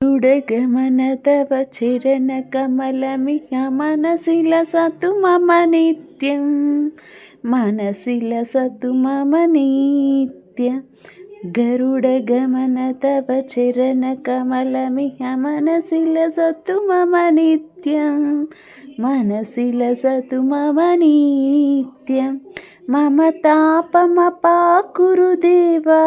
गरुडगमन तव चरणकमलमिह मनसि लसतु मम नित्यं मनसि लसतु मम नित्यं गरुडगमन तव चरणकमलमिह मनसि लसतु मम नित्यं मनसि लसतु मम नित्यं मम तापमपाकुरु देवा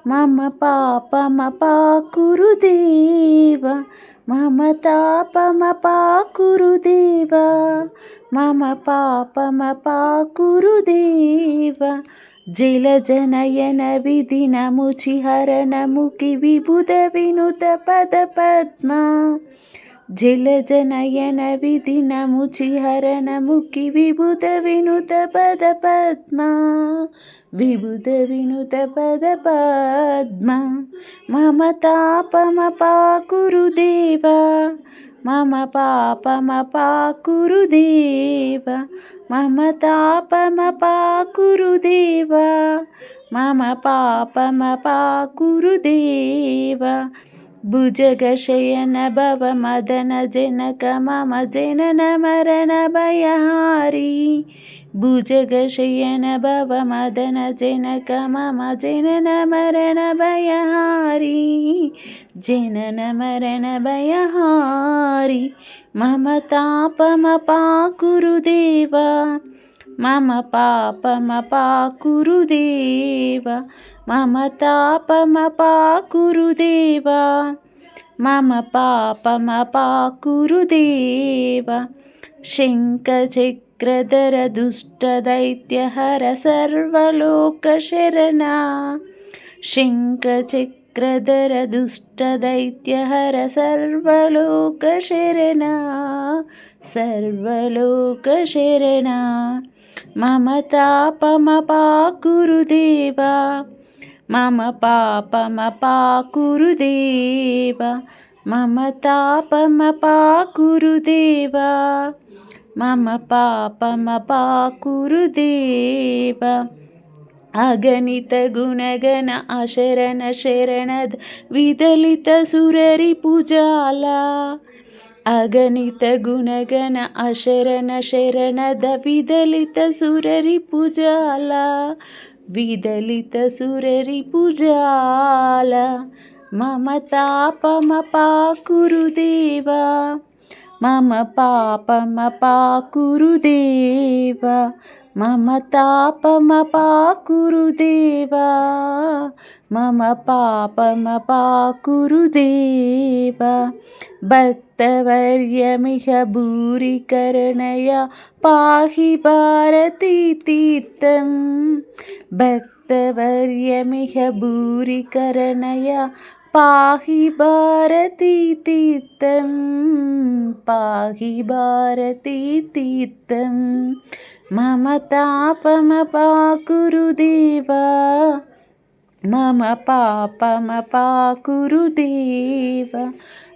मम पापमपाकुरु देवा मम तापमपाकुरु देवा मम पापमपाकुरु देवा जलजनयन विधिनमुचिहरणमुखि विबुध विनुत पदपद्मा जलजनयन विधिनमुचिहरणमुखि विबुध विनुत पदपद्मा विबुध विनुत पदपद्मा मम तापमपाकुरु देवा मम पापमपाकुरु देवा मम तापमपाकुरु देवा मम पापमपाकुरु देवा भुजगशयन भव मदन जनक मम जनन मरण भयहारी भुजगशयन भव मदन जनक मम जनन मरण भयहारी जनन मरण भयहारी मम तापमपाकुरु देवा मम पापमपाकुरु देवा मम तापमपाकुरु देवा मम पापमपाकुरु देवा शङ्खचक्रधर दुष्टदैत्यहर सर्वलोकशरणा शङ्खचक्रधर दुष्टदैत्यहर सर्वलोकशरणा सर्वलोकशरणा मम तापमपाकुरु देवा मम पापमपाकुरु देवा मम तापमपाकुरु देवा मम पापमपाकुरु देवा अगणित गुणगण अशरण शरणद विदलित सुररिपुजाला अगणित गुणगण अशरण शरणद विदलित सुररिपुजाला विदलित सुररिपुजाला मम तापमपाकुरु देवा मम पापमपाकुरु देवा मम तापमपाकुरु देवा मम पापमपाकुरु देवा भक्तवर्यमिह भूरि करुणया पाहि भारती तीर्थं भक्तवर्यमिह भूरि करुणया पाहि भारती तीर्थं पाहि भारती तीर्थं मम तापमपाकुरु देवा मम पापमपाकुरु देवा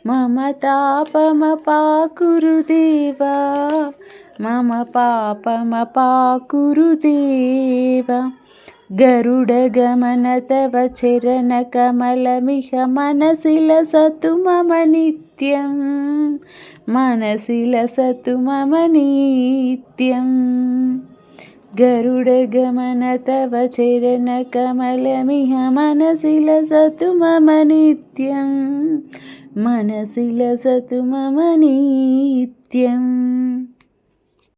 मम तापमपाकुरु देवा मम पापमपाकुरु देवा गरुडगमन तव चरणकमलमिह मनसि लसतु मम नित्यं मनसि लसतु मम नित्यं गरुडगमन तव चरणकमलमिह मनसि लसतु मम नित्यं मनसि लसतु मम नित्यम्।